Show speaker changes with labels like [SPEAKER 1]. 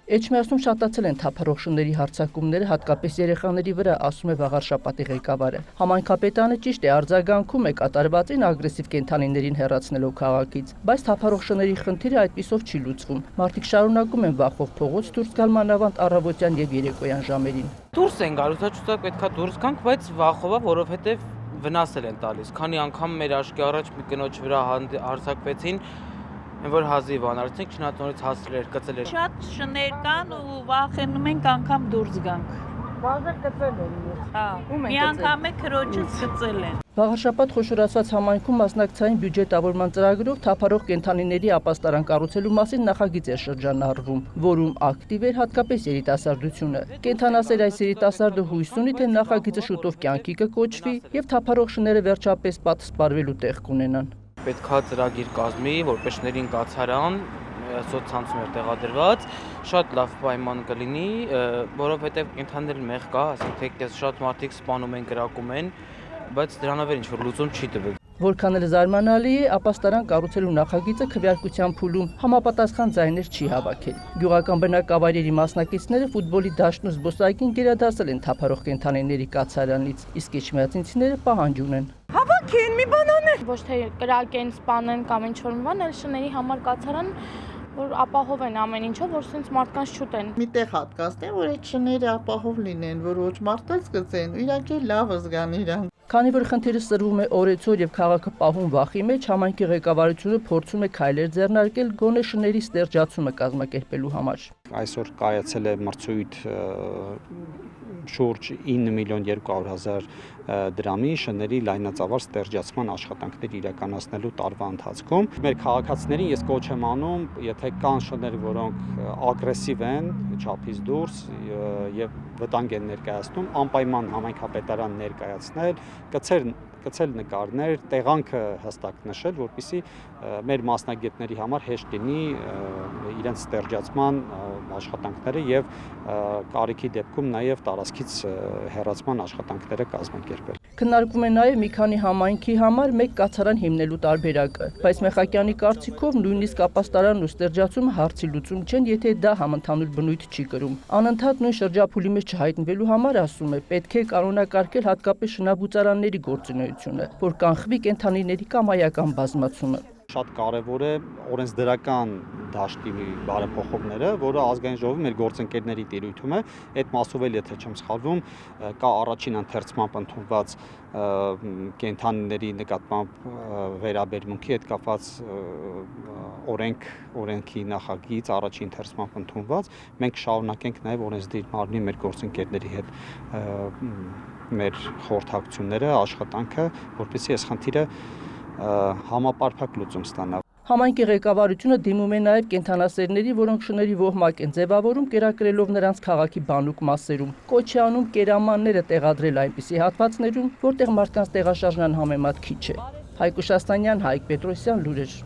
[SPEAKER 1] Էջմիածնում շատացել են թափառող շների հարձակումները, հատկապես երեխաների վրա, ասում է Վաղարշապատի ղեկավարը։ Համայնքապետարանը ճիշտ է, արձագանքում է կատարվածին ագրեսիվ կենդանիներին հեռացնելով քաղաքից, բայց թափառող շների խնդիրը այդպիսով չի լուծվում։ Մարդիկ շարունակում են վախով փողոց դուրս գալ մանավանդ առավոտյան եւ երեկոյան ժամերին։
[SPEAKER 2] Դուրս են գալու, ցուցակ պետքա դուրս գանք, բայց վախով, որովհետեւ վնասել են տալիս։ Քանի անգամ մեր աչքի առաջ մի կնոջ վրա հարձակվեցին, որ հազիվ անարցնենք, շնատնորից հասել էր, կծել էր։
[SPEAKER 3] Շատ շներ կան ու վախենում ենք անգամ դուրս գանք։
[SPEAKER 1] Վաղը կծել են։
[SPEAKER 3] Հա, մի անգամ է քրոջից կծել են։
[SPEAKER 1] Վաղարշապատ խոշորացված համայնքում մասնակցային բյուջետավորման ծրագրով թափառող կենդանիների ապաստարան կառուցելու մասին նախագիծ էր շրջանառվում, որում ակտիվ էր հատկապես երիտասարդությունը։ Կենդանասեր այս երիտասարդը հույս ունի, թե նախագիծը շուտով կյանքի կկոչվի եւ թափառող շները վերջապես պատսպարվելու տեղ կունենան։
[SPEAKER 2] Պետքա ծրագիր կազմի, որպես շներին կացարան, սոցցանցում էր տեղադրված, շատ լավ պայման կլինի, որովհետև կենդանիներ մեղ կա, ասենք թե շատ մարդիկ սպանում են, կրակում են, բայց դրանով ինչ որ լուծում չի տվել։
[SPEAKER 1] Որքան էլ զարմանալի է, ապաստարան կառուցելու նախագիծը քվեարկության փուլում համապատասխան ձայներ չի հավաքել։ Գյուղական բնակավայրերի մասնակիցները ֆուտբոլի դաշտն ու զբոսայգին գերադասել են թափառող կենդանիների կացարանից, իսկ էջմիածինցիները պահանջ ունեն։
[SPEAKER 4] Հավաքեն մի բան անեն։
[SPEAKER 5] Ոչ թե կրակեն, սպանեն կամ ինչ-որ մի բան, այլ շների համար կացարան, որ ապահովեն ամեն ինչով, որ sense մարդկանց չուտեն։
[SPEAKER 4] Միտեղ հատկացնեն, որ այդ շները ապահով լինեն, որ ոչ մարդած գցեն, իրանք էլ լավ զգան իրանք։
[SPEAKER 1] Քանի որ խնդիրը սրվում է օրեցօր եւ քաղաքը պահում վախի մեջ, համայնքի ղեկավարությունը փորձում է քայլեր ձեռնարկել գոնե շների ստերջացումը կազմակերպելու համար։
[SPEAKER 6] Այսօր կայացել է մրցույթ շուրջ 9.200.000 դրամի շների լայնածավալ ստերջացման աշխատանքներ իրականացնելու տարվա ընթացքում։ Մեր քաղաքացիներին ես կոչ եմ անում, եթե կան շներ, որոնք ագրեսիվ են, չափից դուրս եւ վտանգ են ներկայացնում, անպայման համայնքապետարան ներկայացնել, կցել նկարներ, տեղանքը հստակ նշել, որպեսզի մեր մասնագետների համար հեշտ լինի իրենց ստերջացման աշխատանքները եւ կարիքի դեպքում նաեւ տարածքից հեռացման աշխատանքները կազմակերպել։
[SPEAKER 1] Քննարկվում է նաեւ մի քանի համայնքի համար մեկ կացարան հիմնելու տարբերակը, բայց Մեխակյանի կարծիքով նույնիսկ ապաստարանն ու ստերջացումը հարցի լուծում չեն, եթե դա համընդհանուր բնույթ չի կրում։ Անընդհատ նույն շրջափուլի մեջ չհայտնվելու համար, ասում է, պետք է կանոնակարգել հատկապես շնաբուծարանների գործունեությունը, որ կանխվի կենդանիների կամայական բազմացումը։
[SPEAKER 6] Շատ կարևոր է օրենսդրական դաշտի բարեփոխումները, որը ազգային ժողովի մեր գործընկերների տիրույթում է, այդ մասով էլ եթե չեմ սխալվում, կա առաջին ընթերցմամբ ընդունված կենդանիների նկատմամբ վերաբերմունքի հետ կապված օրենքի նախագիծ առաջին ընթերցմամբ ընդունված, մենք շարունակենք նաև օրենսդիր մարմնի մեր գործընկերների հետ մեր խորհրդակցությունները, աշխատանքը, որպեսզի այս խնդիրը համապարփակ լուծում ստանա։
[SPEAKER 1] Համայնքի ղեկավարությունը դիմում է նաև կենդանասերների, որոնք շների ոհմակ են ձևավորում, կերակրելով նրանց քաղաքի բանուկ մասերում։ Կոչ է անում կերամանները տեղադրել այնպիսի հատվածներում, որտեղ մարդկանց տեղաշարժան համեմատ քիչ է։ Հայկ Շաստանյան, Հայկ Պետրոսյան, լուրեր։